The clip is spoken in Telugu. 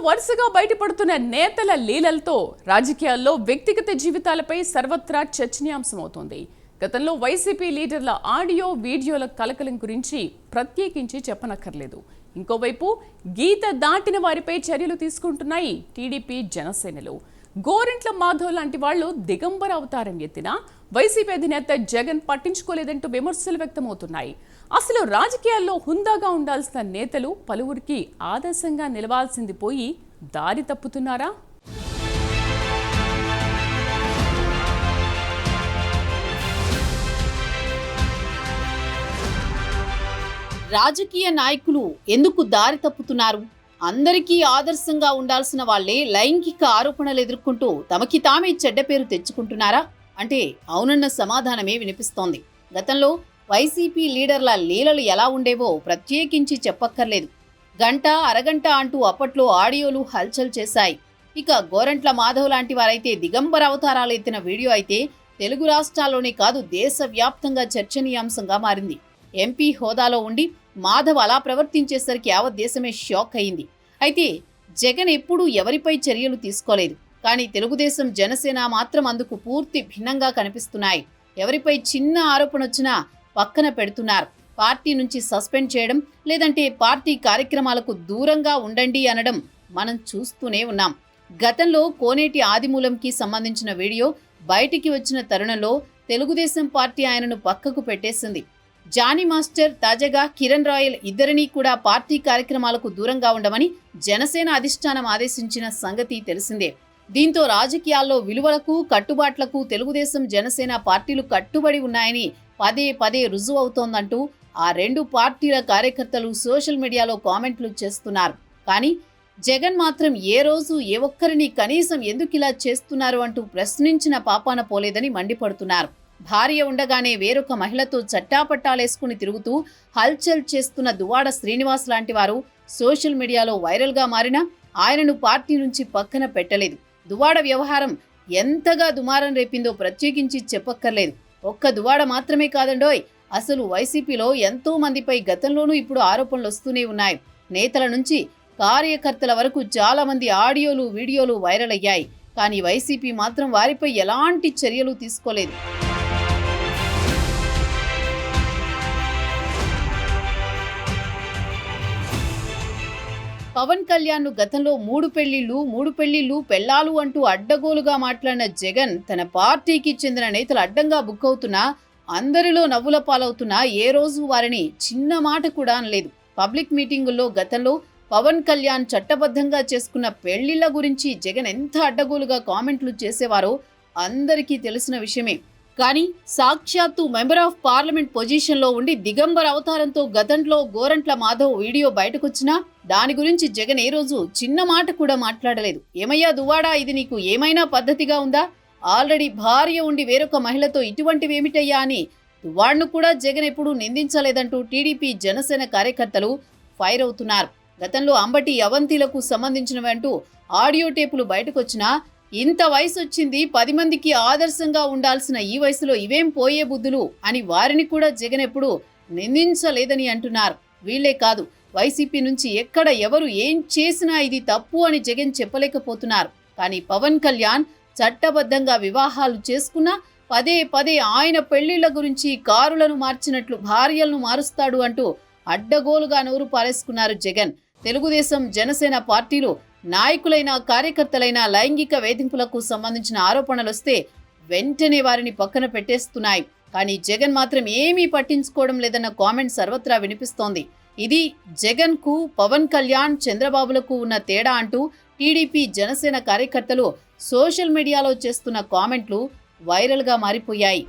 వరుసగా బయటపడుతున్న నేతల లీలలతో రాజకీయాల్లో వ్యక్తిగత జీవితాలపై సర్వత్రా చర్చనీయాంశమవుతోంది. గతంలో వైసీపీ లీడర్ల ఆడియో వీడియోల కలకలం గురించి ప్రత్యేకించి చెప్పనక్కర్లేదు. ఇంకోవైపు గీత దాటిన వారిపై చర్యలు తీసుకుంటున్నాయి టీడీపీ జనసేనలు. గోరంట్ల మాధవ్ లాంటి వాళ్లు దిగంబర అవతారం ఎత్తినా వైసీపీ అధినేత జగన్ పట్టించుకోలేదంటూ విమర్శలు వ్యక్తమవుతున్నాయి. అసలు రాజకీయాల్లో హుందాగా ఉండాల్సిన నేతలు పలువురికి ఆదర్శంగా నిలవాల్సింది పోయి దారి తప్పుతున్నారా? రాజకీయ నాయకులు ఎందుకు దారి తప్పుతున్నారు? అందరికీ ఆదర్శంగా ఉండాల్సిన వాళ్లే లైంగిక ఆరోపణలు ఎదుర్కొంటూ తమకి తామే చెడ్డ పేరు తెచ్చుకుంటున్నారా అంటే అవునన్న సమాధానమే వినిపిస్తోంది. గతంలో వైసీపీ లీడర్ల లీలలు ఎలా ఉండేవో ప్రత్యేకించి చెప్పక్కర్లేదు. గంట అరగంట అంటూ అప్పట్లో ఆడియోలు హల్చల్ చేశాయి. ఇక గోరంట్ల మాధవ్ లాంటి వారైతే దిగంబర అవతారాలు ఎత్తిన వీడియో అయితే తెలుగు రాష్ట్రాల్లోనే కాదు దేశవ్యాప్తంగా చర్చనీయాంశంగా మారింది. ఎంపీ హోదాలో ఉండి మాధవ్ అలా ప్రవర్తించేసరికి యావత్ దేశమే షాక్ అయింది. అయితే జగన్ ఎప్పుడూ ఎవరిపై చర్యలు తీసుకోలేదు. కానీ తెలుగుదేశం జనసేన మాత్రం అందుకు పూర్తి భిన్నంగా కనిపిస్తున్నాయి. ఎవరిపై చిన్న ఆరోపణ వచ్చినా పక్కన పెడుతున్నారు. పార్టీ నుంచి సస్పెండ్ చేయడం, లేదంటే పార్టీ కార్యక్రమాలకు దూరంగా ఉండండి అనడం మనం చూస్తూనే ఉన్నాం. గతంలో కోనేటి ఆదిమూలంకి సంబంధించిన వీడియో బయటికి వచ్చిన తరుణంలో తెలుగుదేశం పార్టీ ఆయనను పక్కకు పెట్టేసింది. జానీ మాస్టర్, తాజాగా కిరణ్ రాయల్ ఇద్దరినీ కూడా పార్టీ కార్యక్రమాలకు దూరంగా ఉండమని జనసేన అధిష్టానం ఆదేశించిన సంగతి తెలిసిందే. దీంతో రాజకీయాల్లో విలువలకు కట్టుబాట్లకు తెలుగుదేశం జనసేన పార్టీలు కట్టుబడి ఉన్నాయని పదే పదే రుజువు అవుతోందంటూ ఆ రెండు పార్టీల కార్యకర్తలు సోషల్ మీడియాలో కామెంట్లు చేస్తున్నారు. కానీ జగన్ మాత్రం ఏ రోజు ఏ ఒక్కరిని కనీసం ఎందుకిలా చేస్తున్నారు అంటూ ప్రశ్నించిన పాపాన పోలేదని మండిపడుతున్నారు. భార్య ఉండగానే వేరొక మహిళతో చట్టాపట్టాలేసుకుని తిరుగుతూ హల్చల్ చేస్తున్న దువ్వాడ శ్రీనివాస్ లాంటి వారు సోషల్ మీడియాలో వైరల్గా మారినా ఆయనను పార్టీ నుంచి పక్కన పెట్టలేదు. దువ్వాడ వ్యవహారం ఎంతగా దుమారం రేపిందో ప్రత్యేకించి చెప్పక్కర్లేదు. ఒక్క దువ్వాడ మాత్రమే కాదండోయ్, అసలు వైసీపీలో ఎంతో మందిపై గతంలోనూ ఇప్పుడు ఆరోపణలు వస్తూనే ఉన్నాయి. నేతల నుంచి కార్యకర్తల వరకు చాలా మంది ఆడియోలు వీడియోలు వైరల్ అయ్యాయి. కానీ వైసీపీ మాత్రం వారిపై ఎలాంటి చర్యలు తీసుకోలేదు. పవన్ కళ్యాణ్ ను గతంలో మూడు పెళ్లిళ్లు పెళ్లాలు అంటూ అడ్డగోలుగా మాట్లాడిన జగన్ తన పార్టీకి చెందిన నేతలు అడ్డంగా బుక్ అవుతున్నా, అందరిలో నవ్వుల పాలవుతున్నా ఏ రోజు వారిని చిన్న మాట కూడా అనలేదు. పబ్లిక్ మీటింగుల్లో గతంలో పవన్ కళ్యాణ్ చట్టబద్ధంగా చేసుకున్న పెళ్లిళ్ల గురించి జగన్ ఎంత అడ్డగోలుగా కామెంట్లు చేసేవారో అందరికీ తెలిసిన విషయమే. కానీ సాక్షాత్తు మెంబర్ ఆఫ్ పార్లమెంట్ పొజిషన్లో ఉండి దిగంబర అవతారంతో గతంలో గోరంట్ల మాధవ్ వీడియో బయటకొచ్చినా దాని గురించి జగన్ ఏ రోజు చిన్న మాట కూడా మాట్లాడలేదు. ఏమయ్యా దువ్వాడా, ఇది నీకు ఏమైనా పద్ధతిగా ఉందా? ఆల్రెడీ భార్య ఉండి వేరొక మహిళతో ఇటువంటివేమిటయ్యా అని దువ్వాడ్ను కూడా జగన్ ఎప్పుడూ నిందించలేదంటూ టీడీపీ జనసేన కార్యకర్తలు ఫైర్ అవుతున్నారు. గతంలో అంబటి అవంతిలకు సంబంధించినవంటూ ఆడియో టేపులు బయటకొచ్చినా ఇంత వయసు వచ్చింది, 10 మందికి ఆదర్శంగా ఉండాల్సిన ఈ వయసులో ఇవేం పోయే బుద్ధులు అని వారిని కూడా జగన్ ఎప్పుడూ నిందించలేదని అంటున్నారు. వీళ్లే కాదు, వైసీపీ నుంచి ఎక్కడ ఎవరు ఏం చేసినా ఇది తప్పు అని జగన్ చెప్పలేకపోతున్నారు. కానీ పవన్ కళ్యాణ్ చట్టబద్ధంగా వివాహాలు చేసుకున్నా పదే పదే ఆయన పెళ్లిళ్ల గురించి కారులను మార్చినట్లు భార్యలను మారుస్తాడు అంటూ అడ్డగోలుగా నోరు పారేసుకున్నారు జగన్. తెలుగుదేశం జనసేన పార్టీలు నాయకులైన కార్యకర్తలైన లైంగిక వేధింపులకు సంబంధించిన ఆరోపణలు వస్తే వెంటనే వారిని పక్కన పెట్టేస్తున్నాయి. కానీ జగన్ మాత్రం ఏమీ పట్టించుకోవడం లేదన్న కామెంట్ సర్వత్రా వినిపిస్తోంది. ఇది జగన్ కు పవన్ కళ్యాణ్ చంద్రబాబులకు ఉన్న తేడా అంటూ టీడీపీ జనసేన కార్యకర్తలు సోషల్ మీడియాలో చేస్తున్న కామెంట్లు వైరల్గా మారిపోయాయి.